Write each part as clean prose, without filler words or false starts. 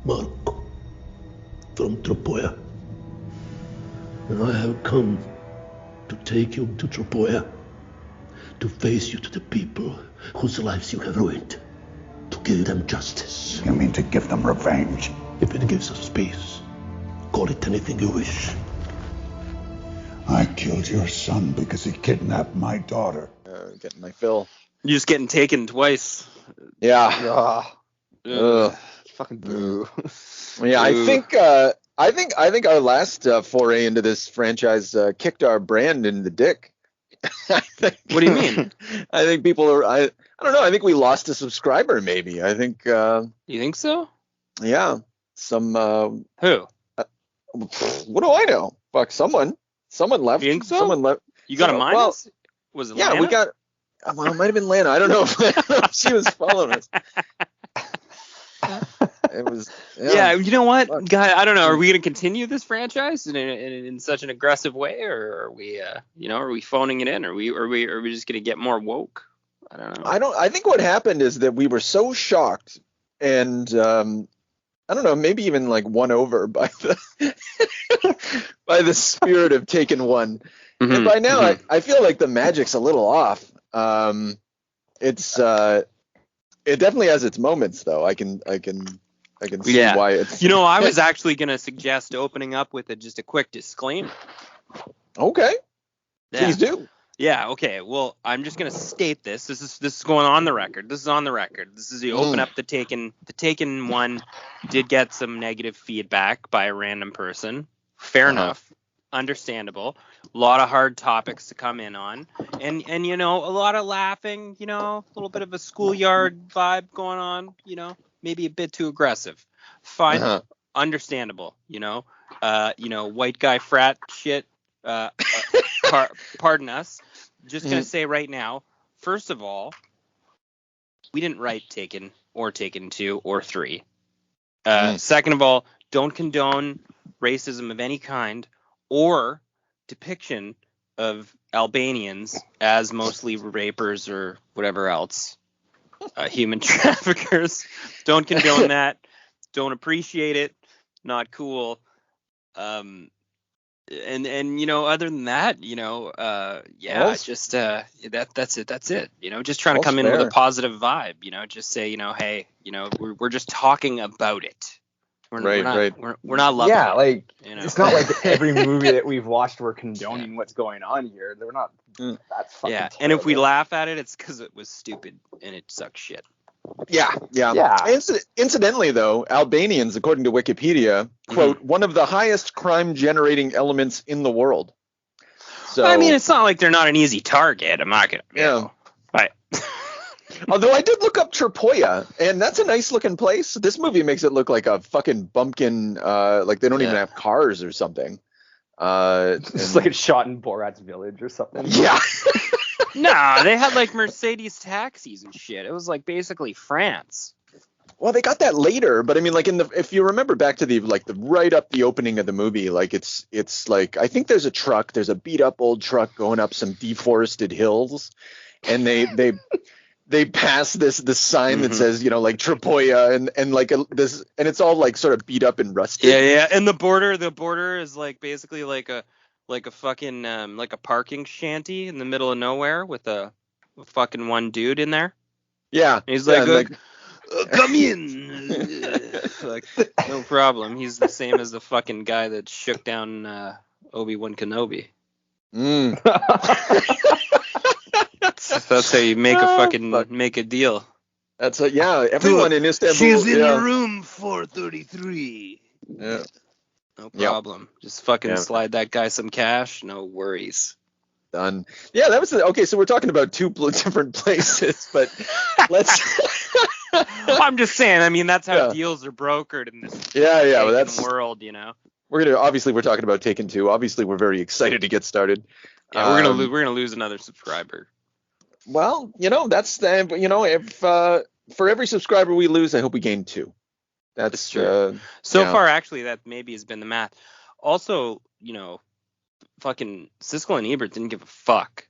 Marco from Tropoja. And I have come to take you to Tropoja, to face you to the people whose lives you have ruined, to give them justice. You mean to give them revenge? If it gives us peace, call it anything you wish. I killed your son because he kidnapped my daughter. Getting my fill. You're just getting taken twice. Yeah. Ugh. Fucking boo. Yeah, I think our last foray into this franchise kicked our brand in the dick. What do you mean? I think people are. I don't know. I think we lost a subscriber. Maybe. I think. You think so? Yeah. Some. Who? What do I know? Fuck. Someone left. You think so? Someone left. You got a minus? Well, was it? Yeah, Lana? we got. Well, it might have been Lana. I don't know if she was following us. It was. Yeah, you know what, guy? I don't know. Are we going to continue this franchise in such an aggressive way, or are we, are we phoning it in? Are we just going to get more woke? I don't know. I think what happened is that we were so shocked, and I don't know, maybe even like won over by the by the spirit of Taken One. Mm-hmm, and by now, I feel like the magic's a little off. It definitely has its moments, though. I can see why it's. I was actually going to suggest opening up with just a quick disclaimer. Okay. Yeah. Please do. Yeah. Okay. Well, I'm just going to state this. This is going on the record. This is on the record. This is the open up the Taken. The Taken one did get some negative feedback by a random person. Fair enough. Understandable. A lot of hard topics to come in on, and a lot of laughing. A little bit of a schoolyard vibe going on. Maybe a bit too aggressive. Fine. Understandable. White guy frat shit. Pardon us. Just gonna say right now. First of all, we didn't write Taken or Taken 2 or 3. Second of all, don't condone racism of any kind or depiction of Albanians as mostly rapers or whatever else, human traffickers. Don't condone that. Don't appreciate it. Not cool. And other than that, just that's it. That's it. Just trying to come in with a positive vibe. Just say, hey, we're just talking about it. We're not loving it. Yeah, like it's not like every movie that we've watched we're condoning what's going on here. They're not. That's fucking terrible. And if we laugh at it, it's because it was stupid and it sucks shit. Yeah. Incidentally, though, Albanians, according to Wikipedia, quote, one of the highest crime-generating elements in the world. So, I mean, it's not like they're not an easy target. I'm not gonna. Right. Although I did look up Tropoja, and that's a nice-looking place. This movie makes it look like a fucking bumpkin, like they don't even have cars or something. It's like it's shot in Borat's village or something. Yeah. Nah, they had like Mercedes taxis and shit. It was like basically France. Well, they got that later, but I mean, like if you remember back to the right up the opening of the movie, like it's like I think there's a beat up old truck going up some deforested hills, and they pass this sign that says like Tropoja and like this, and it's all like sort of beat up and rusted. Yeah, and the border is like basically like a fucking like a parking shanty in the middle of nowhere with a fucking one dude in there. Yeah, and he's like, come in. Like, no problem. He's the same as the fucking guy that shook down Obi-Wan Kenobi. That's how you make make a deal. That's everyone in Istanbul. She's in your room 433. Yeah. No problem. Just fucking slide that guy some cash. No worries. Done. Yeah, that was okay. So we're talking about two different places, but let's. I'm just saying. I mean, that's how deals are brokered in this world. We're talking about Taken 2. Obviously, we're very excited to get started. Yeah, we're gonna lose another subscriber. Well, that's if for every subscriber we lose, I hope we gain 2. That's true. So far, actually, that maybe has been the math. Also, fucking Siskel and Ebert didn't give a fuck.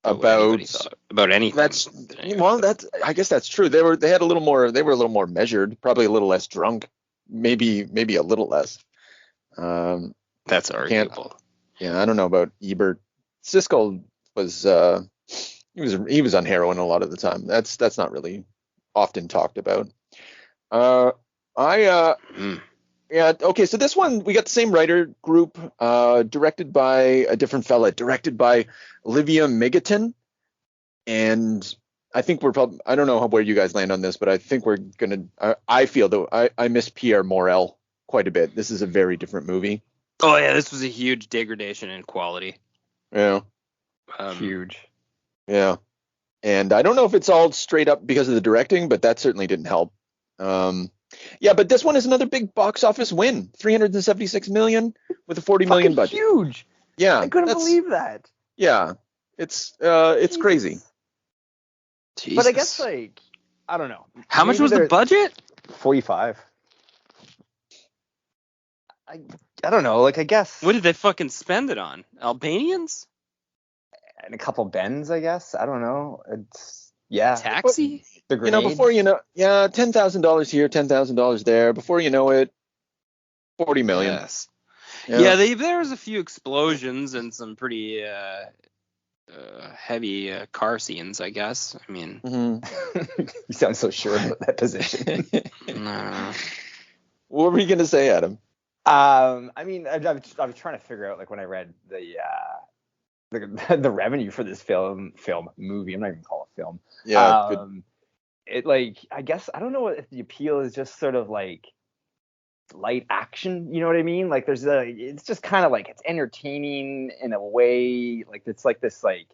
about thought about anything. I guess that's true. They were a little more measured, probably a little less drunk, maybe a little less. That's arguable. I don't know about Ebert. Siskel was he was on heroin a lot of the time. That's not really often talked about. Yeah, okay, so this one, we got the same writer group, directed by a different fella, directed by Olivia Megaton. And I think we're probably, I don't know where you guys land on this, but I think we're going to, I feel though, I miss Pierre Morel quite a bit. This is a very different movie. Oh, yeah, this was a huge degradation in quality. Yeah. Huge. Yeah. And I don't know if it's all straight up because of the directing, but that certainly didn't help. Yeah, but this one is another big box office win. 376 million with a 40 million budget. Huge. Yeah. I couldn't believe that. Yeah. It's crazy. Jesus. But I guess, like, I don't know. How much was the budget? 45. I don't know. Like, I guess. What did they fucking spend it on? Albanians? And a couple bends, I guess. I don't know. It's Taxi? The grenades. Before $10,000 here, $10,000 there. Before you know it, 40 million. Yes. Yeah, there was a few explosions and some pretty heavy car scenes, I guess. I mean, You sound so sure about that position. What were you gonna say, Adam? I mean, I was trying to figure out, like, when I read the revenue for this movie. I'm not even calling it film. Yeah. It, like, I guess, I don't know if the appeal is just sort of like light action, you know what I mean? Like, it's just kind of like, it's entertaining in a way, like, it's like this, like,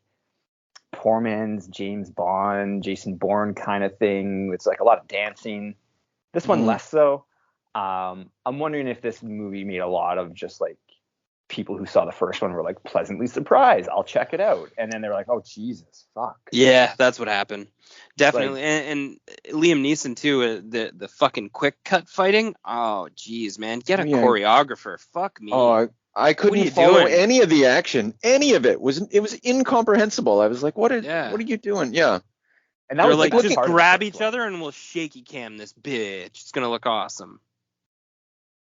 poor man's James Bond, Jason Bourne kind of thing. It's like a lot of dancing. This one less so. I'm wondering if this movie made a lot of just, like, people who saw the first one were, like, pleasantly surprised. I'll check it out. And then they were like, oh, Jesus, fuck. Yeah, that's what happened. Definitely. Like, and Liam Neeson, too, the fucking quick cut fighting. Oh, geez, man. Get a choreographer. Fuck me. Oh, I couldn't follow any of the action. Any of it. It was incomprehensible. I was like, what are you doing? Yeah. And that They're was like, just grab each one. other and we'll shaky cam this bitch. It's going to look awesome.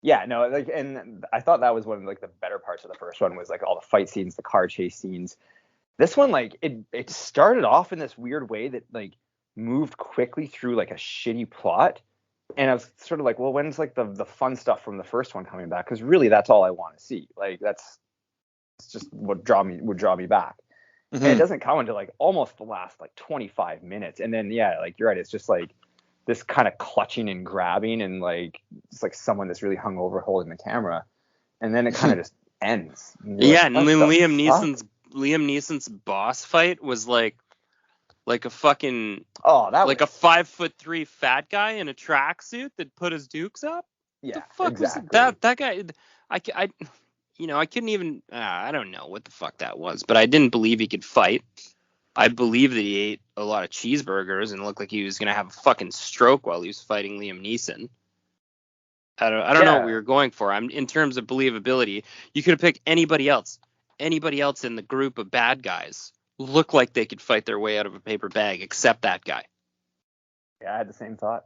Yeah, no, like, and I thought that was one of, like, the better parts of the first one was, like, all the fight scenes, the car chase scenes. This one, like, it started off in this weird way that, like, moved quickly through, like, a shitty plot. And I was sort of like, well, when's, like, the fun stuff from the first one coming back? Because really, that's all I want to see. Like, it's just what would draw me back. And it doesn't come until, like, almost the last, like, 25 minutes. And then, yeah, like, you're right, it's just, like, this kind of clutching and grabbing and, like, it's like someone that's really hungover holding the camera, and then it kind of just ends. Yeah, like, and then Liam Neeson's boss fight was like a fucking a 5'3" fat guy in a tracksuit that put his dukes up. Yeah, the fuck exactly. Was that guy? I couldn't even. I don't know what the fuck that was, but I didn't believe he could fight. I believe that he ate a lot of cheeseburgers and looked like he was going to have a fucking stroke while he was fighting Liam Neeson. I don't know what we were going for. In terms of believability, you could have picked anybody else. Anybody else in the group of bad guys looked like they could fight their way out of a paper bag, except that guy. Yeah, I had the same thought.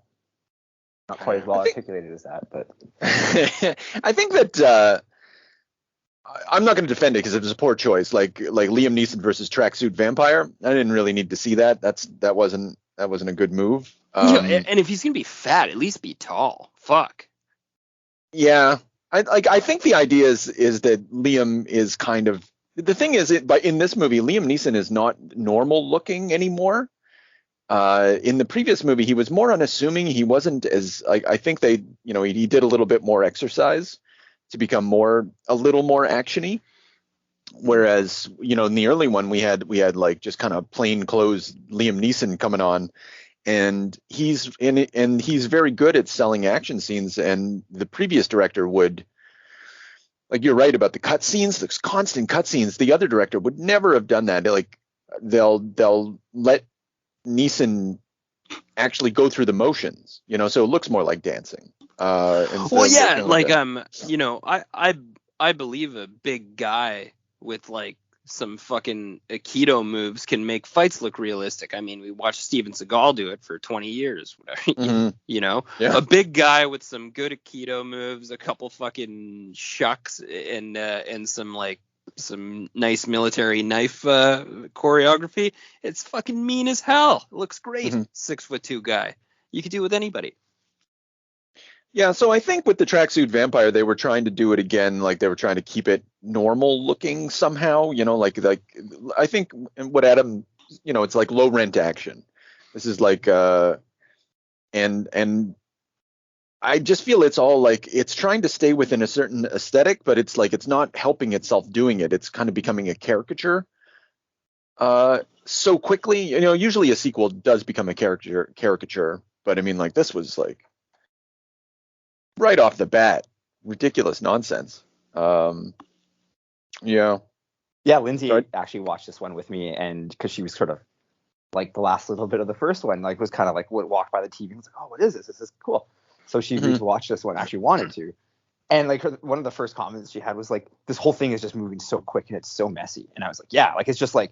Not quite as well articulated as that, but I think that I'm not going to defend it because it was a poor choice. Like Liam Neeson versus Tracksuit Vampire. I didn't really need to see that. That wasn't a good move. And if he's going to be fat, at least be tall. Fuck. Yeah. I think the idea is that Liam is kind of, the thing is, but in this movie, Liam Neeson is not normal looking anymore. In the previous movie, he was more unassuming. He wasn't as, I think he did a little bit more exercise to become a little more actiony. Whereas, in the early one, we had like just kind of plain clothes Liam Neeson coming on, and he's very good at selling action scenes. And the previous director would, like, you're right about the cut scenes, the constant cut scenes. The other director would never have done that. They'll let Neeson actually go through the motions, so it looks more like dancing. Well, yeah, I believe a big guy with, like, some fucking Aikido moves can make fights look realistic. I mean, we watched Steven Seagal do it for 20 years, whatever. You know, a big guy with some good Aikido moves, a couple fucking shucks, and some nice military knife choreography. It's fucking mean as hell. It looks great. 6'2" guy. You could do it with anybody. Yeah, so I think with the tracksuit vampire, they were trying to do it again, like they were trying to keep it normal looking somehow, you know, like I think what Adam, you know, it's like low rent action. This is like and I just feel it's all like it's trying to stay within a certain aesthetic, but it's like it's not helping itself doing it. It's kind of becoming a caricature so quickly. You know, usually a sequel does become a caricature, but I mean, like this was like right off the bat, ridiculous nonsense. Yeah, Lindsay actually watched this one with me, and because she was sort of like the last little bit of the first one, like was kind of like walked by the TV and was like, oh, what is this? This is cool. So she agreed to watch this one. Actually wanted to, and like one of the first comments she had was like, this whole thing is just moving so quick and it's so messy. And I was like, yeah, like it's just like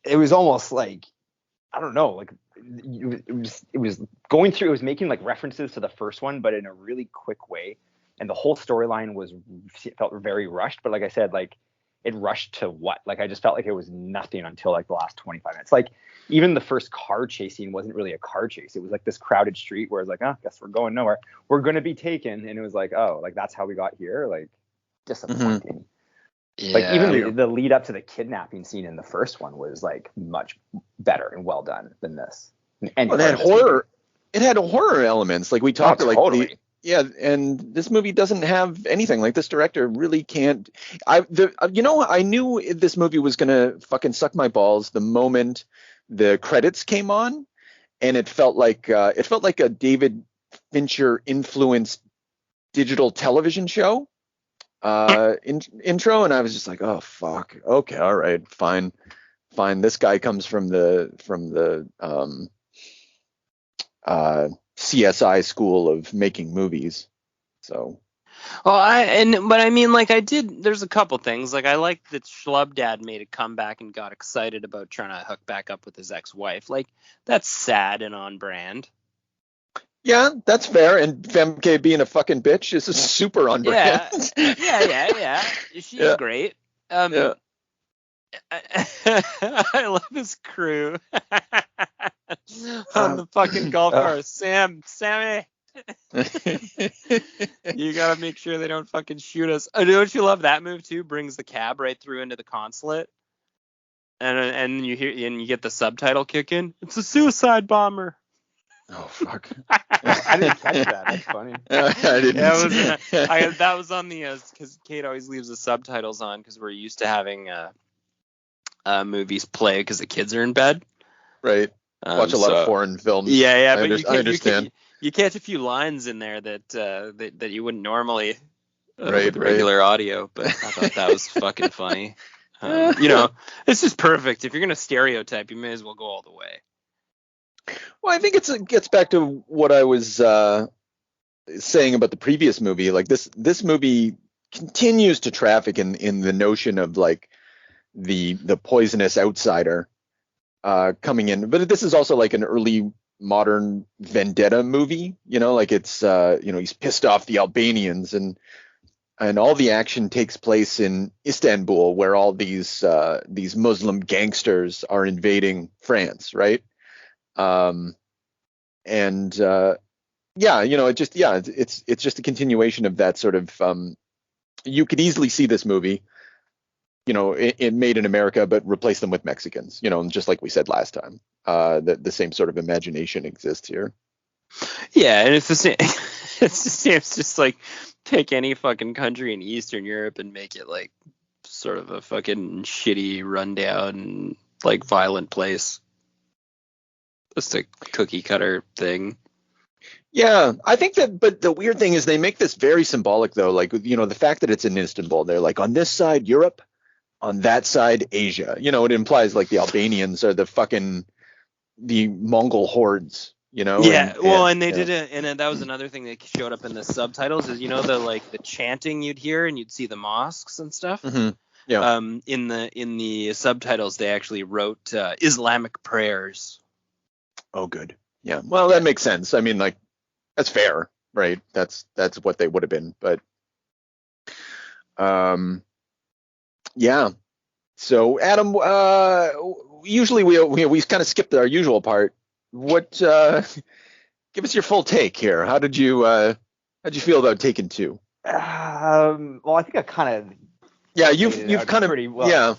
it was almost like, I don't know, like it was going through, it was making like references to the first one, but in a really quick way. And the whole storyline felt very rushed. But like I said, like it rushed to what? Like I just felt like it was nothing until like the last 25 minutes. Like even the first car chase scene wasn't really a car chase. It was like this crowded street where it's like, I guess we're going nowhere. We're going to be taken. And it was like, oh, like that's how we got here. Like disappointing. Yeah, like even the lead up to the kidnapping scene in the first one was like much better and well done than this. And it had horror. It had horror elements, like we talked like totally. And this movie doesn't have anything. Like this director really can't. I knew this movie was gonna fucking suck my balls the moment the credits came on, and it felt like a David Fincher influenced digital television show. Intro, and I was just like, oh fuck, okay, all right, fine. This guy comes from the CSI school of making movies, so. But I mean, like there's a couple things. Like I like that Schlub Dad made a comeback and got excited about trying to hook back up with his ex-wife. Like that's sad and on brand. Yeah, that's fair. And Femke being a fucking bitch is super on brand. Yeah. She's great. I love his crew on the fucking golf cart. Sammy. You gotta make sure they don't fucking shoot us. Don't you love that move too? Brings the cab right through into the consulate, and you hear and you get the subtitle kick in. It's a suicide bomber. Oh fuck! I didn't catch that. That's funny. I didn't. That was on the because Kate always leaves the subtitles on because we're used to having movies play because the kids are in bed. Right. Watch a lot of foreign films. Yeah. But I understand. You catch a few lines in there that you wouldn't normally with regular audio, but I thought that was fucking funny. You know, it's just perfect. If you're gonna stereotype, you may as well go all the way. Well, I think it gets back to what I was saying about the previous movie. Like this movie continues to traffic in the notion of like the poisonous outsider coming in. But this is also like an early modern vendetta movie. You know, like it's he's pissed off the Albanians and all the action takes place in Istanbul, where all these Muslim gangsters are invading France, right? It's just a continuation of that sort of, you could easily see this movie, you know, it made in America, but replace them with Mexicans, you know, just like we said last time, the same sort of imagination exists here. Yeah. And it's the same, it's the same. It's just like take any fucking country in Eastern Europe and make it like sort of a fucking shitty rundown, like violent place. Just a cookie cutter thing. Yeah, I think that, but the weird thing is they make this very symbolic though. Like, you know, the fact that it's in Istanbul, they're like on this side, Europe, on that side, Asia. You know, it implies like the Albanians are the Mongol hordes, you know? Yeah. And they did it. And that was another thing that showed up in the subtitles is, you know, the chanting you'd hear and you'd see the mosques and stuff. Mm-hmm. Yeah. In the subtitles, they actually wrote Islamic prayers. Oh, good. Yeah. Well, that makes sense. I mean, like, that's fair, right? That's what they would have been. But yeah. So, Adam, usually we kind of skip our usual part. What? Give us your full take here. How'd you feel about Taken 2? Well, I think I kind of Yeah, you've kind of pretty well. Yeah.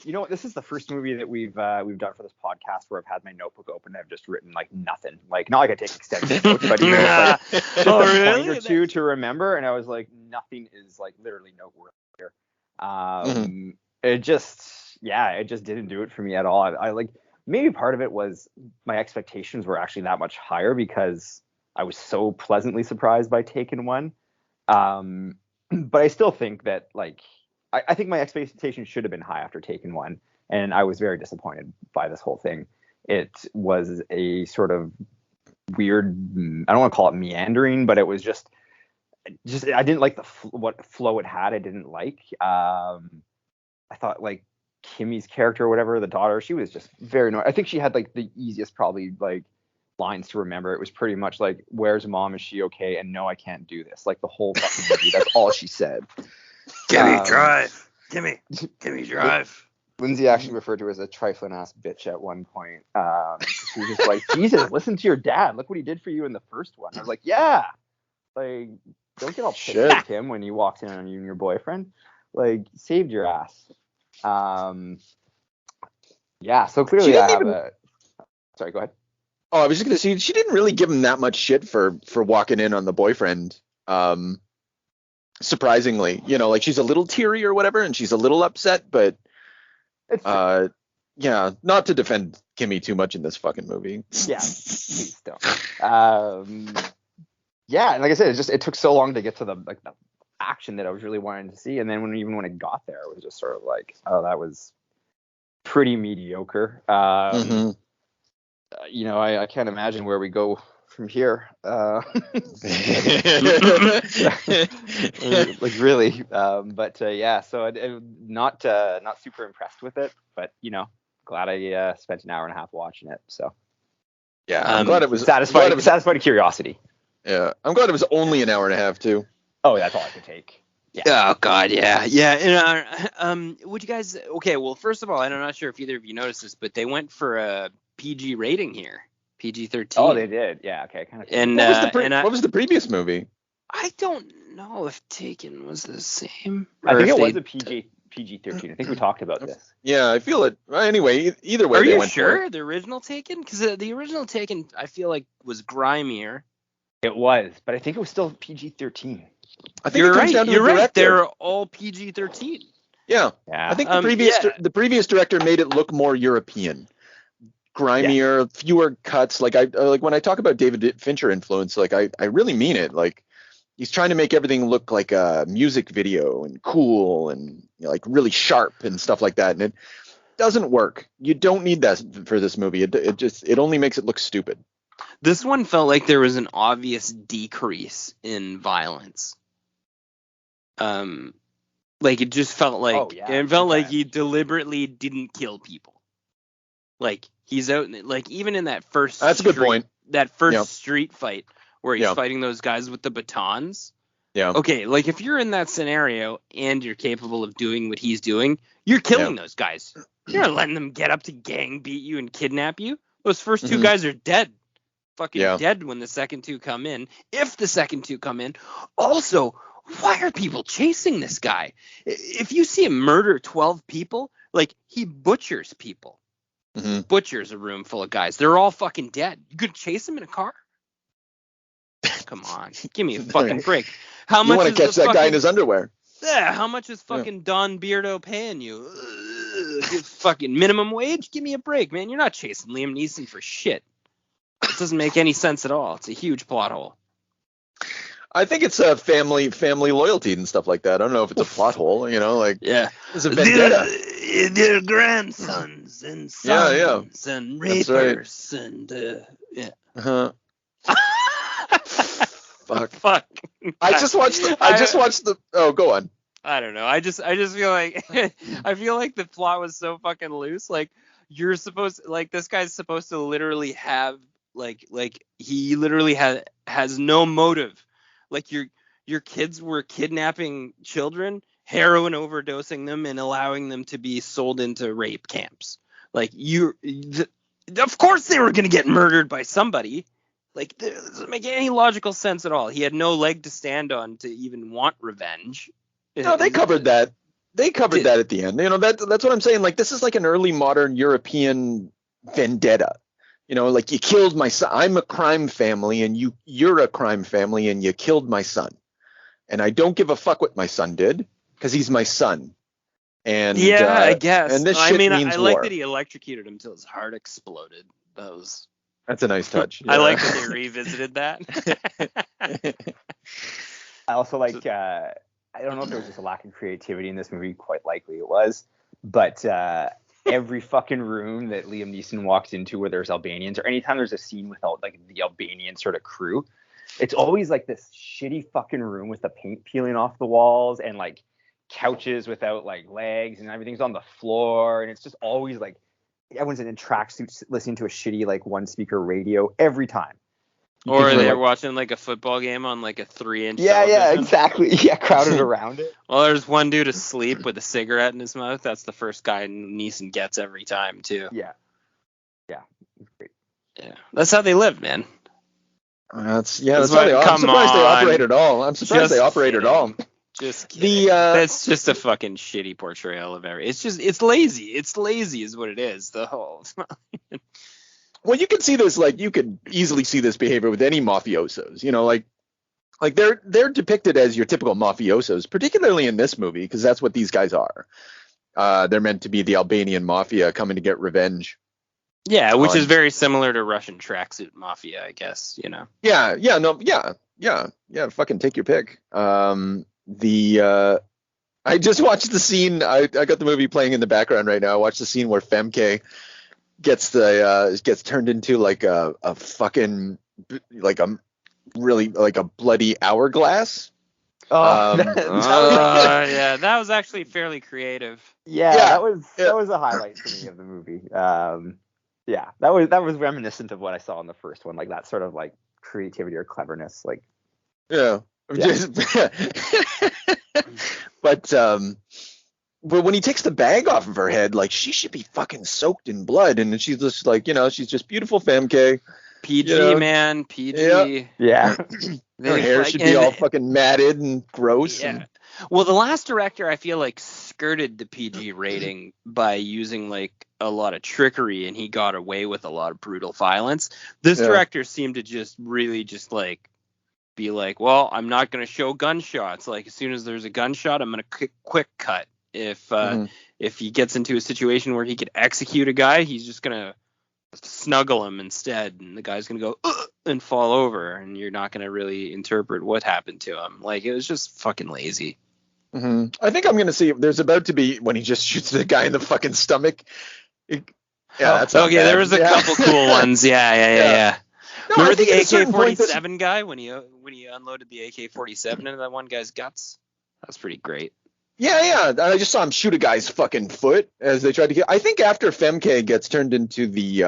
You know what? This is the first movie that we've done for this podcast where I've had my notebook open and I've just written like nothing. Like not like I take extensive notes, but even just a point or two to remember. And I was like, nothing is like literally noteworthy here. It just didn't do it for me at all. I like maybe part of it was my expectations were actually that much higher because I was so pleasantly surprised by Taken 1. But I still think that like I think my expectations should have been high after Taken 1, and I was very disappointed by this whole thing. It was a sort of weird, I don't want to call it meandering, but it was just I didn't like what flow it had. I didn't like. I thought like Kimmy's character or whatever, the daughter, she was just very annoying. I think she had like the easiest probably like lines to remember. It was pretty much like, "Where's mom? Is she okay?" And "No, I can't do this." Like the whole fucking movie. That's all she said. Gimme drive. Gimme drive. Lindsay actually referred to her as a trifling ass bitch at one point. She was just like, "Jesus, listen to your dad. Look what he did for you in the first one." I was like, "Yeah, like don't get all pissed at him when he walks in on you and your boyfriend. Like saved your ass." Yeah. So clearly I have a. Sorry, go ahead. Oh, I was just gonna say she didn't really give him that much shit for walking in on the boyfriend. Surprisingly, like she's a little teary or whatever, and she's a little upset, but yeah, not to defend Kimmy too much in this fucking movie. Yeah, please don't. Yeah, and like I said, it took so long to get to the action that I was really wanting to see, and then when it got there, it was just sort of like, oh, that was pretty mediocre. I can't imagine where we go from here. Like really. But yeah, so not super impressed with it, but glad I spent an hour and a half watching it. So yeah, I'm glad it was satisfied curiosity. Yeah, I'm glad it was only an hour and a half too. Oh, that's all I could take. Yeah. Oh God, yeah. And would you guys? Okay, well, first of all, I'm not sure if either of you noticed this, but they went for a PG rating here. PG-13. Oh, they did. Yeah. Okay. Kind of. And what was the previous movie? I don't know if Taken was the same. I think it was a PG-13. I think we talked about this. Yeah, I feel it. Anyway, either way. Are you sure the original Taken? Because the original Taken, I feel like was grimier. It was, but I think it was still PG-13. I think you're right. You're right. They're all PG-13. Yeah. I think the previous director made it look more European. Grimier, fewer cuts. Like when I talk about David Fincher influence, like I really mean it. Like he's trying to make everything look like a music video and cool and like really sharp and stuff like that. And it doesn't work. You don't need that for this movie. It only makes it look stupid. This one felt like there was an obvious decrease in violence. Like it just felt like like he deliberately didn't kill people. Like he's out, like even in that first. That's a good point. That first street fight where he's fighting those guys with the batons. Yeah. Okay, like if you're in that scenario and you're capable of doing what he's doing, you're killing those guys. You're not letting them get up to gang beat you and kidnap you. Those first two guys are dead. Fucking dead when the second two come in. If the second two come in. Also, why are people chasing this guy? If you see him murder 12 people, like he butchers people. Butchers a room full of guys. They're all fucking dead. You could chase him in a car? Come on, give me a fucking break. How much? You want to catch that guy in his underwear? Yeah. How much is fucking Don Beardo paying you? Fucking minimum wage? Give me a break, man. You're not chasing Liam Neeson for shit. It doesn't make any sense at all. It's a huge plot hole. I think it's a family loyalty and stuff like that. I don't know if it's a plot hole, like it's a vendetta. They're grandsons and sons and rapers and Fuck. I just watched the. Oh, go on. I don't know. I just feel like I feel like the plot was so fucking loose. Like you're supposed like this guy's supposed to literally have like he literally has no motive. Like your kids were kidnapping children, heroin overdosing them, and allowing them to be sold into rape camps. Like of course they were gonna get murdered by somebody. Like, it doesn't make any logical sense at all. He had no leg to stand on to even want revenge. No, they covered that. They covered that at the end. You know, that's what I'm saying. Like, this is like an early modern European vendetta. You know, like you killed my son. I'm a crime family, and you're a crime family, and you killed my son. And I don't give a fuck what my son did because he's my son. And yeah, I guess. And this shit means I like war. that he electrocuted him till his heart exploded. That's a nice touch. I like that they revisited that. I also like, I don't know if there was just a lack of creativity in this movie. Quite likely it was. But every fucking room that Liam Neeson walks into where there's Albanians, or anytime there's a scene without like the Albanian sort of crew, it's always like this shitty fucking room with the paint peeling off the walls and like couches without like legs and everything's on the floor. And it's just always like, everyone's in tracksuits listening to a shitty like one speaker radio every time. Or they're watching like a football game on like a 3-inch television. Yeah, exactly. Yeah, crowded around it. Well, there's one dude asleep with a cigarette in his mouth. That's the first guy Neeson gets every time too. Yeah. Great. Yeah, that's how they live, man. That's how they. I'm surprised they operate at all. Just kidding. That's just a fucking shitty portrayal of it's lazy. It's lazy is what it is. The whole. Well, you can see this, like you could easily see this behavior with any mafiosos. You know, like they're depicted as your typical mafiosos, particularly in this movie, because that's what these guys are. They're meant to be the Albanian mafia coming to get revenge. Yeah, which is very similar to Russian tracksuit mafia, I guess. You know. Yeah. Fucking take your pick. I just watched the scene. I got the movie playing in the background right now. I watched the scene where Femke gets turned into like a fucking like a really like a bloody hourglass. Yeah, that was actually fairly creative. Yeah, that was a highlight for me of the movie. Yeah, that was reminiscent of what I saw in the first one, like that sort of like creativity or cleverness, like. Yeah. But when he takes the bag off of her head, like she should be fucking soaked in blood, and she's just like, you know, she's just beautiful Femke. PG, you know? man, PG. Yeah. Her hair should be all fucking matted and gross. Yeah. Well, the last director, I feel like, skirted the PG rating by using like a lot of trickery, and he got away with a lot of brutal violence. This director seemed to just really just like be like, well, I'm not going to show gunshots. Like as soon as there's a gunshot, I'm going to quick cut. If he gets into a situation where he could execute a guy, he's just going to snuggle him instead, and the guy's going to go and fall over, and you're not going to really interpret what happened to him. Like it was just fucking lazy. Mm-hmm. I think I'm going to see if there's about to be when he just shoots the guy in the fucking stomach. That's okay. There was a couple cool ones. Yeah. No, remember the AK-47 guy when he unloaded the AK-47 into that one guy's guts? That was pretty great. Yeah. I just saw him shoot a guy's fucking foot as they tried to get. I think after Femke gets turned into the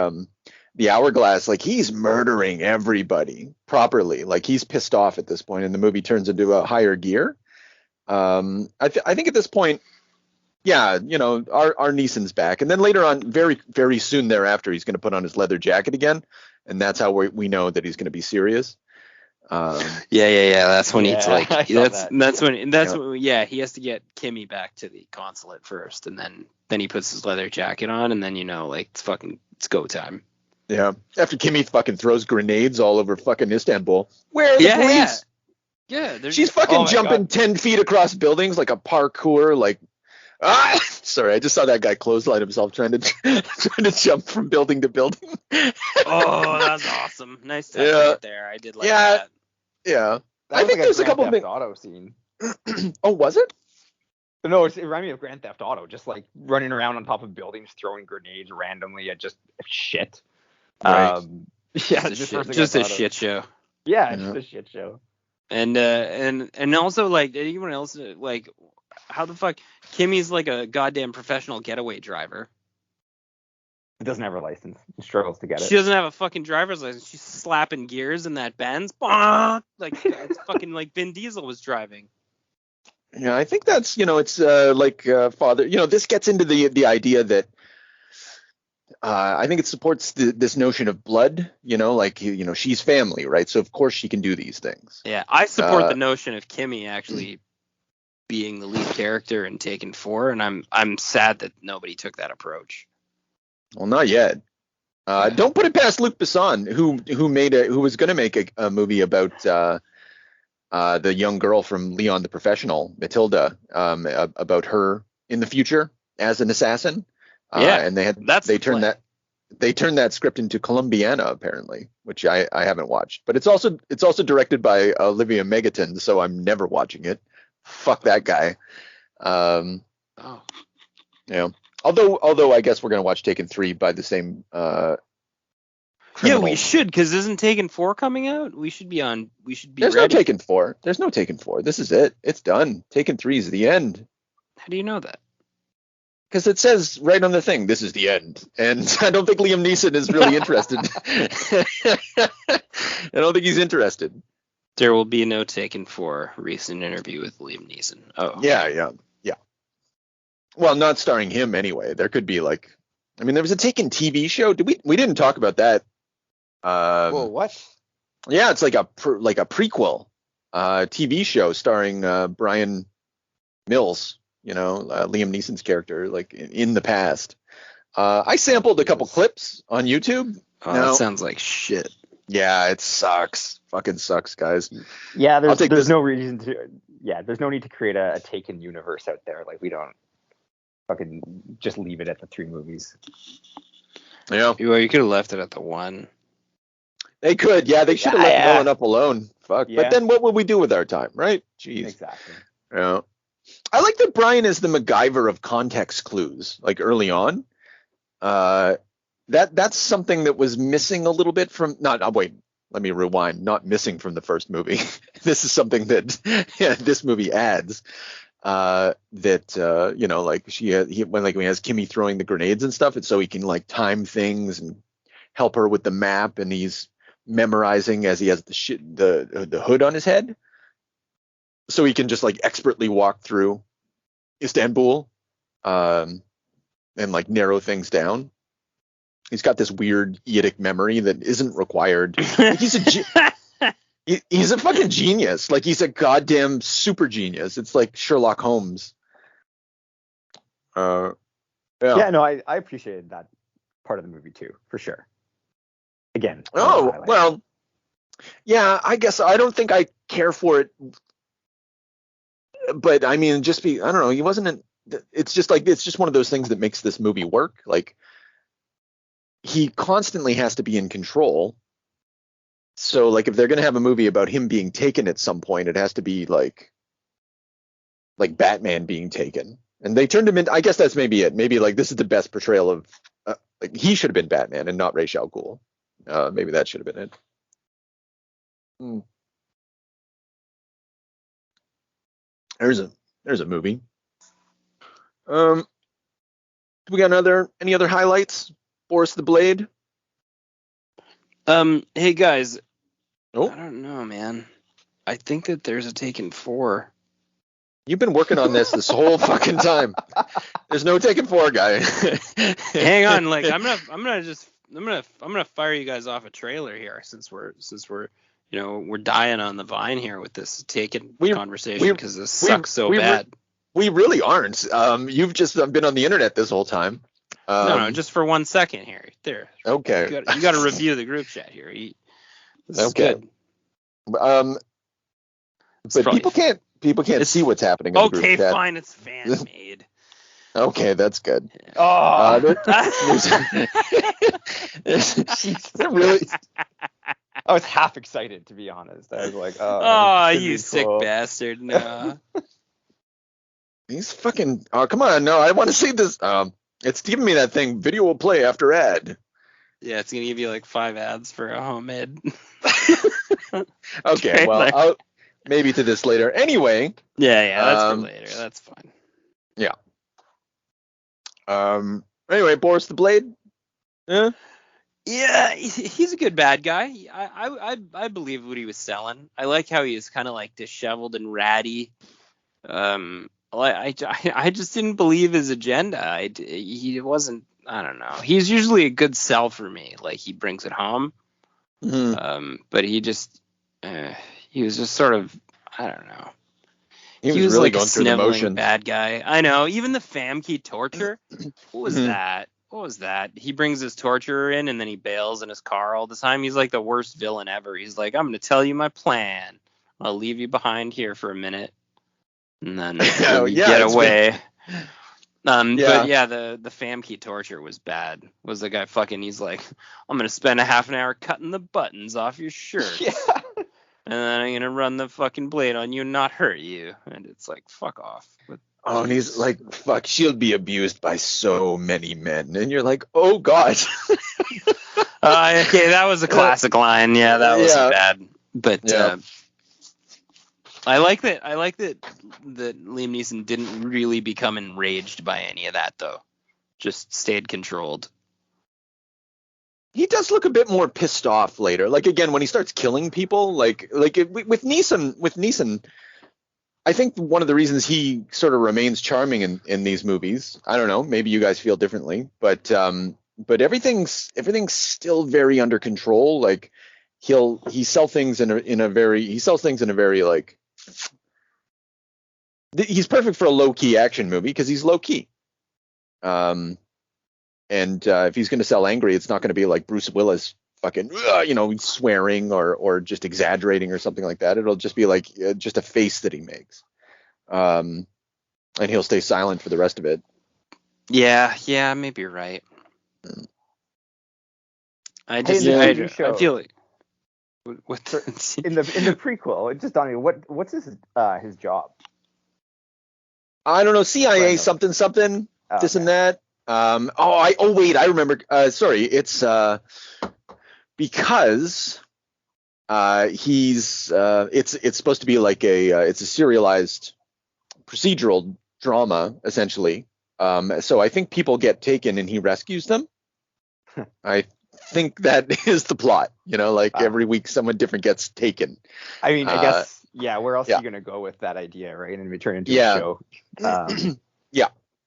hourglass, like he's murdering everybody properly. Like he's pissed off at this point, and the movie turns into a higher gear. I think at this point, yeah, you know, our Neeson's back, and then later on, very very soon thereafter, he's going to put on his leather jacket again. And that's how we know that he's going to be serious. That's when he's like, that's when he has to get Kimmy back to the consulate first, and then he puts his leather jacket on, and then you know, like it's go time. Yeah. After Kimmy fucking throws grenades all over fucking Istanbul. Where are the police? Yeah. She's fucking jumping 10 feet across buildings like a parkour, like. Sorry, I just saw that guy clothesline himself trying to jump from building to building. Oh, that's awesome! Nice touch right there. I did like that. Yeah, I think there's a couple of things. Auto scene. Oh, was it? No, it reminded me of Grand Theft Auto, just like running around on top of buildings, throwing grenades randomly at just shit. Right. Just a shit show. Yeah, just a shit show. And also like anyone else like. how the fuck Kimmy's like a goddamn professional getaway driver. It doesn't have her license. She struggles to get She it. doesn't have a fucking driver's license. She's slapping gears in that Benz. Bah! Like it's fucking like Vin Diesel was driving. Yeah, I think that's, it's father. This gets into the idea that I think it supports this notion of blood. She's family, right? So of course she can do these things. Yeah, I support the notion of Kimmy actually being the lead character in Taken 4, and I'm sad that nobody took that approach. Well, not yet. Don't put it past Luc Besson, who was going to make a movie about the young girl from Leon the Professional, Matilda, about her in the future as an assassin. And they turned that script into Columbiana, apparently, which I haven't watched. But it's also directed by Olivia Megaton, so I'm never watching it. Fuck that guy. Yeah. Although I guess we're gonna watch Taken 3 by the same. Yeah, we should, because isn't Taken 4 coming out? We should be ready. There's no Taken 4. There's no Taken 4. This is it. It's done. Taken 3 is the end. How do you know that? Because it says right on the thing, this is the end. And I don't think Liam Neeson is really interested. I don't think he's interested. There will be no Taken 4 recent interview with Liam Neeson. Oh. Yeah. Well, not starring him anyway. There could be there was a Taken TV show. We didn't talk about that. Whoa, what? Yeah, it's like a prequel TV show starring Brian Mills, Liam Neeson's character, in the past. I sampled a couple clips on YouTube. Oh, that sounds like shit. Yeah, it sucks. Fucking sucks, guys. Yeah, there's no reason to. Yeah, there's no need to create a Taken universe out there. We don't fucking just leave it at the 3 movies. Yeah. Well, you could have left it at the 1. They could. Yeah, they should have left Growing Up alone. Fuck. Yeah. But then what would we do with our time, right? Jeez. Exactly. Yeah. I like that Brian is the MacGyver of context clues, early on. That's something that was missing a little bit from let me rewind. Not missing from the first movie. This is something that this movie adds. When he has Kimmy throwing the grenades and stuff, it's so he can time things and help her with the map, and he's memorizing as he has the hood on his head, so he can just expertly walk through Istanbul, and narrow things down. He's got this weird eidetic memory that isn't required. He's a fucking genius. He's a goddamn super genius. It's like Sherlock Holmes. Yeah, no, I appreciated that part of the movie too, for sure. Again. Oh, well, yeah, I guess I don't think I care for it. But I mean, I don't know. He wasn't it's just one of those things that makes this movie work. He constantly has to be in control. So if they're going to have a movie about him being taken at some point, it has to be like Batman being taken. And they turned him in. I guess that's maybe it. Maybe this is the best portrayal of he should have been Batman and not Ra's al Ghul. Maybe that should have been it. There's a movie. Do we got any other highlights? Boris the Blade. Hey guys. Oh. I don't know, man. I think that there's a Taken 4. You've been working on this whole fucking time. There's no Taken 4, guy. Hang on, I'm gonna fire you guys off a trailer here since we're we're dying on the vine here with this Taken conversation because this sucks so bad. We really aren't. You've just been on the internet this whole time. No, just for 1 second here. There. Okay. You got to review the group chat here. This is good. But people can't see what's happening in the group chat. Okay, fine. It's fan made. Okay, that's good. Oh. Really. I was half excited, to be honest. I was like, oh, you sick bastard. No. He's fucking. Oh, come on. No, I want to see this. It's giving me that thing. Video will play after ad. Yeah, it's gonna give you 5 ads for a home ed. Okay, well, maybe to this later. Anyway. Yeah, that's for later. That's fine. Yeah. Anyway, Boris the Blade. Yeah. Yeah, he's a good bad guy. I believe what he was selling. I like how he was kind of like disheveled and ratty. I just didn't believe his agenda. He wasn't. I don't know. He's usually a good sell for me. Like he brings it home. But he was just sort of. I don't know. He was like really going a through the sniveling motions. bad guy. I know. Even the Famke torture. What was that? What was that? He brings his torturer in and then he bails in his car all the time. He's like the worst villain ever. He's like, I'm going to tell you my plan. I'll leave you behind here for a minute. And then get away. But yeah, the Famke torture was bad. Was the guy fucking, he's like, I'm going to spend a half an hour cutting the buttons off your shirt. Yeah. And then I'm going to run the fucking blade on you and not hurt you. And it's like, fuck off. But, and he's like, fuck, she'll be abused by so many men. And you're like, oh, God. Okay, that was a classic line. Yeah, that was bad. But I like that Liam Neeson didn't really become enraged by any of that, though. Just stayed controlled. He does look a bit more pissed off later. Like, again, when he starts killing people, with Neeson, I think one of the reasons he sort of remains charming in these movies, I don't know, maybe you guys feel differently, but everything's still very under control. Like he sells things in a very like, he's perfect for a low key action movie because he's low key. And if he's going to sell angry, it's not going to be like Bruce Willis fucking, swearing or just exaggerating or something like that. It'll just be like just a face that he makes. And he'll stay silent for the rest of it. Yeah, maybe you're right. I feel like what in the prequel, it just dawned on me, what's his job? I don't know, CIA something, this and that. Wait, I remember. Sorry, it's because he's it's supposed to be like it's a serialized procedural drama essentially. So I think people get taken and he rescues them. I think that is the plot. Every week someone different gets taken. I mean, I guess where else are you gonna go with that idea, right? And we turn into a show.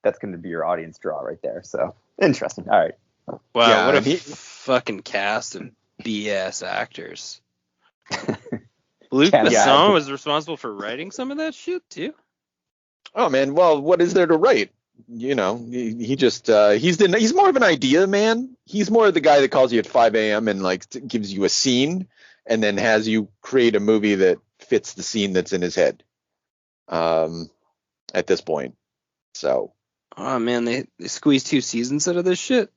That's going to be your audience draw right there. So interesting. All right. Wow, what a fucking cast of BS actors. Luc Besson was responsible for writing some of that shit too. Oh man, well, what is there to write? He just he's more of an idea man. He's more of the guy that calls you at 5 a.m. and like gives you a scene and then has you create a movie that fits the scene that's in his head. At this point, so. Oh man, they squeezed 2 seasons out of this shit.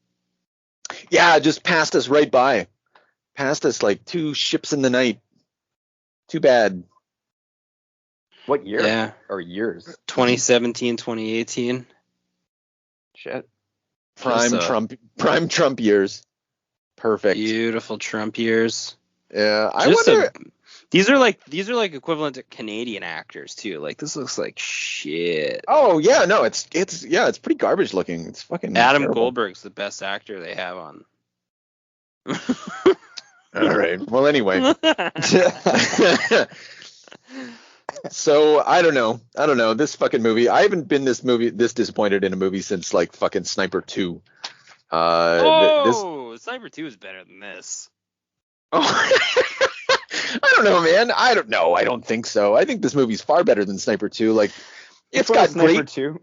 Yeah, just passed us right by. Passed us like 2 ships in the night. Too bad. What year? Yeah. Or years? 2017, 2018. Shit. Prime Trump years. Perfect. Beautiful Trump years. Yeah, I wonder. These are like equivalent to Canadian actors too. Like this looks like shit. Oh yeah, no, it's pretty garbage looking. It's fucking Adam terrible. Goldberg's the best actor they have on. All right. Well, anyway. So I don't know. This fucking movie. I haven't been this disappointed in a movie since like fucking Sniper 2. Sniper 2 is better than this. Oh. I don't know, man. I don't know. I don't think so. I think this movie's far better than Sniper 2. Like, it's got Sniper great. 2.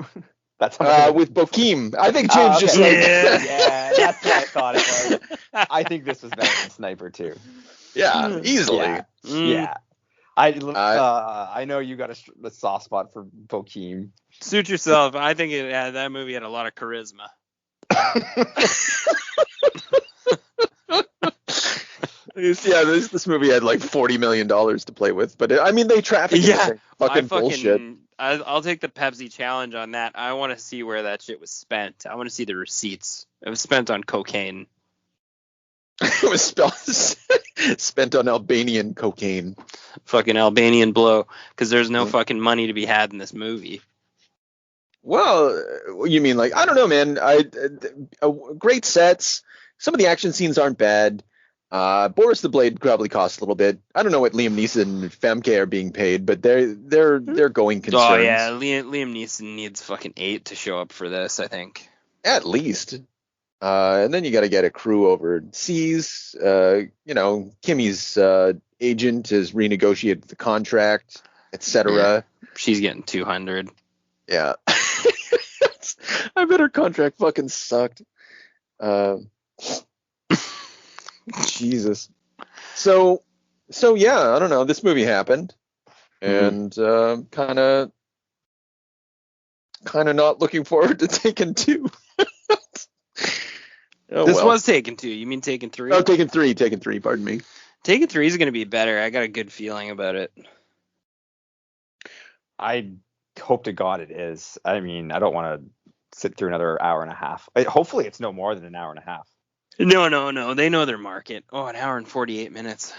That's with Bokeem. I think James just like. Yeah, that's what I thought it was. I think this was better than Sniper 2. Yeah, easily. Yeah. I know you got a soft spot for Bokeem. Suit yourself. I think that movie had a lot of charisma. This movie had like $40 million to play with, but I mean they traffic. Fucking bullshit. I'll take the Pepsi challenge on that. I want to see where that shit was spent. I want to see the receipts. It was spent on cocaine. It was spent on Albanian cocaine. fucking Albanian blow, because there's no fucking money to be had in this movie. Well, you mean like, I don't know, man. Great sets. Some of the action scenes aren't bad. Boris the Blade probably costs a little bit. I don't know what Liam Neeson and Femke are being paid, but they're going concerns. Oh yeah, Liam Neeson needs fucking 8 to show up for this, I think. At least. And then you got to get a crew overseas. Kimmy's agent has renegotiated the contract, etc. Yeah, she's getting 200. Yeah. I bet her contract fucking sucked. Jesus. So yeah, I don't know. This movie happened, and kind of not looking forward to Taken 2. This was Taken 2. You mean Taken 3? Oh, Taken 3. Pardon me. Taken 3 is going to be better. I got a good feeling about it. I hope to God it is. I mean, I don't want to sit through another hour and a half. Hopefully, it's no more than an hour and a half. No. They know their market. Oh, an hour and 48 minutes.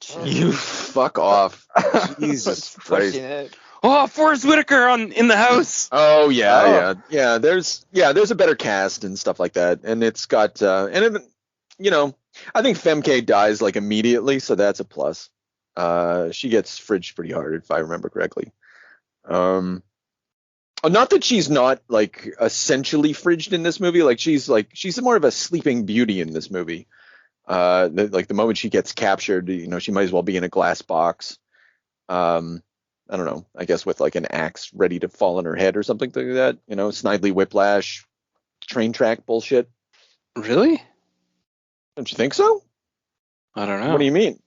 Jeez. You fuck off. Jesus Christ. It. Oh, Forrest Whitaker in the house. Oh yeah. There's a better cast and stuff like that, and it's got I think Femke dies like immediately, so that's a plus. She gets fridged pretty hard if I remember correctly. Not that she's not like essentially fridged in this movie. Like she's more of a sleeping beauty in this movie. The moment she gets captured, she might as well be in a glass box. I don't know, I guess with like an axe ready to fall on her head or something like that. Snidely Whiplash, train track bullshit. Really? Don't you think so? I don't know. What do you mean?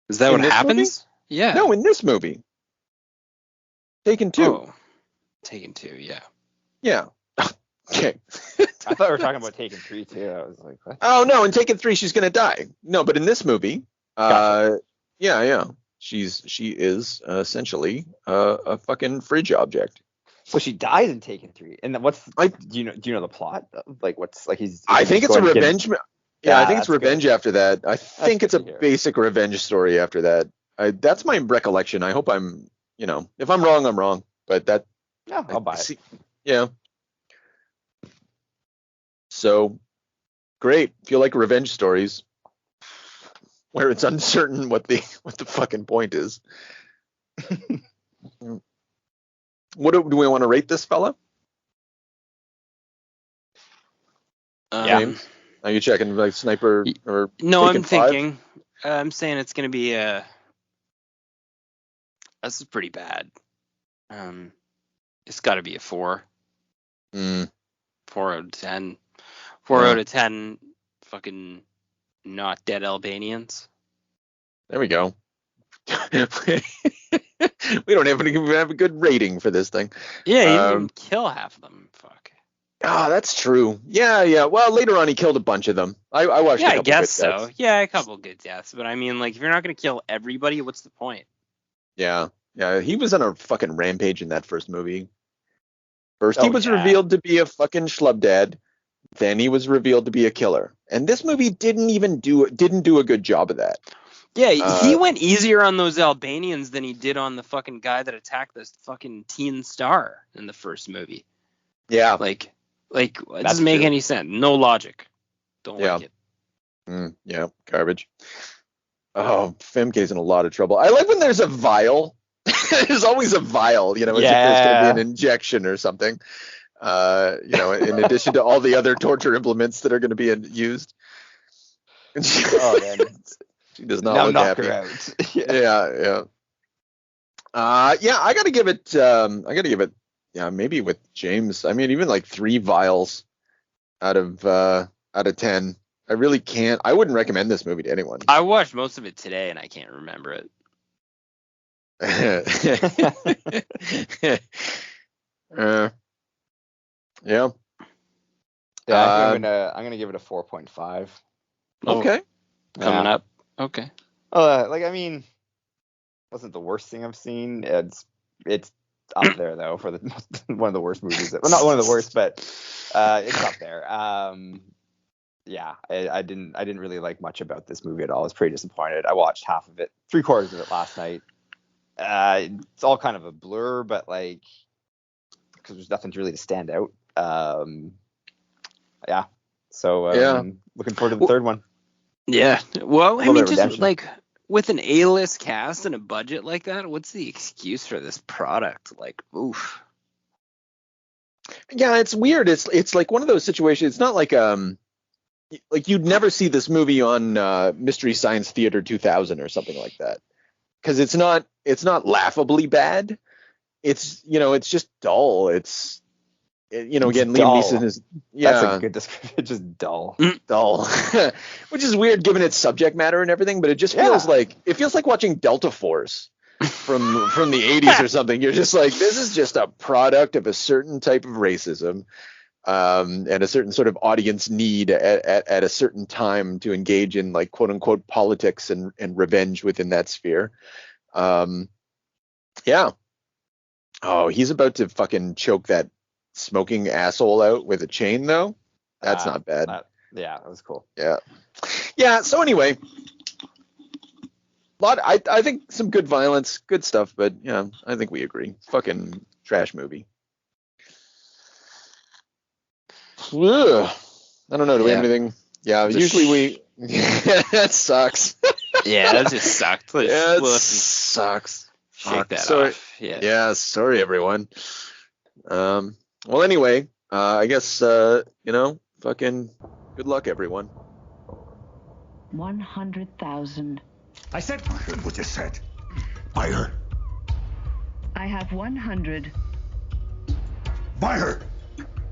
Is that what happens? Movie? Yeah. No, in this movie. Taken 2. Oh, Taken 2, yeah. Yeah. Okay. I thought we were talking about Taken 3 too. I was like, what? Oh no, in Taken 3 she's gonna die. No, but in this movie, Gotcha. yeah. She is essentially a fucking fridge object. So she dies in Taken 3. And then do you know the plot? Like what's like he's I think it's a revenge. I think it's revenge good. After that. I think it's a hear. basic revenge story after that. That's my recollection. I hope I'm, if I'm wrong, I'm wrong. But that. Yeah, I'll buy it. Yeah. So great. If you like revenge stories where it's uncertain what the fucking point is. What do we want to rate this fella? Yeah. Are you checking like Sniper or No, Taken I'm 5? thinking. I'm saying it's going to be this is pretty bad. It's got to be a 4. 4 out of 10. 4 out of 10 fucking not dead Albanians. There we go. We don't even have a good rating for this thing. Yeah, you didn't even kill half of them. Fuck. Ah, that's true. Yeah. Well, later on he killed a bunch of them. I watched. Yeah, a couple I guess good so. deaths. Yeah, a couple good deaths. But I mean, like, if you're not going to kill everybody, what's the point? Yeah. He was on a fucking rampage in that first movie. First, he was revealed to be a fucking schlub dad. Then he was revealed to be a killer. And this movie didn't do a good job of that. Yeah, he went easier on those Albanians than he did on the fucking guy that attacked this fucking teen star in the first movie. Yeah. Like it doesn't make any sense. No logic. Don't like it. Yeah, garbage. Oh, Femke's in a lot of trouble. I like when there's a vial. There's always a vial, as if there's going to be an injection or something. In addition to all the other torture implements that are going to be used. Oh man, she does not look happy. Her out. Yeah. I gotta give it. Maybe with James. I mean, even like 3 vials out of 10. I really can't. I wouldn't recommend this movie to anyone. I watched most of it today and I can't remember it. Yeah. I'm gonna give it a 4.5. Okay. Coming up. Okay. I mean, wasn't the worst thing I've seen. It's up there though for one of the worst movies. Well, not one of the worst, but it's up there. yeah, I didn't really like much about this movie at all. I was pretty disappointed. I watched half of it, 3/4 of it last night. It's all kind of a blur, but like, because there's nothing really to stand out. Yeah. So looking forward to the third one. Yeah. Well, I mean, just redemption. like with an A-list cast and a budget like that, what's the excuse for this product? Like, oof. Yeah, it's weird. It's like one of those situations. It's not like you'd never see this movie on Mystery Science Theater 2000 or something like that, because it's not laughably bad. It's it's just dull. It's again, dull. Liam Neeson is That's a good description. It's just dull. Dull, which is weird given its subject matter and everything. But it just feels like watching Delta Force from the 80s or something. You're just like, this is just a product of a certain type of racism, and a certain sort of audience need at a certain time to engage in like quote unquote politics and revenge within that sphere. Yeah. Oh, he's about to fucking choke that smoking asshole out with a chain though. That's not bad. That was cool. Yeah. So anyway, I think some good violence, good stuff, but yeah, I think we agree. Fucking trash movie. Ugh. I don't know. Do we have anything? Yeah. Usually we. That sucks. Yeah, that just sucked. Yeah, it sucks. Shake that sorry. off. Yeah. Yeah. Sorry, everyone. Well, anyway, I guess fucking good luck, everyone. 100,000. I heard what you said. Buy her. I have 100. Buy her.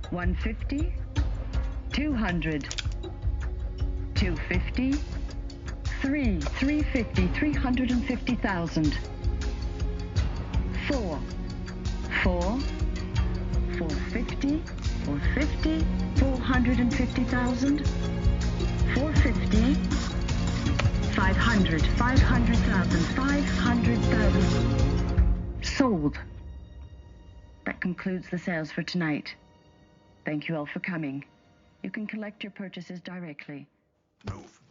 150. 200. 250. 350. 350,000. 4. 450. 450. 450,000. 450. 500. 500,000. 500,000. Sold. That concludes the sales for tonight. Thank you all for coming. You can collect your purchases directly. Move.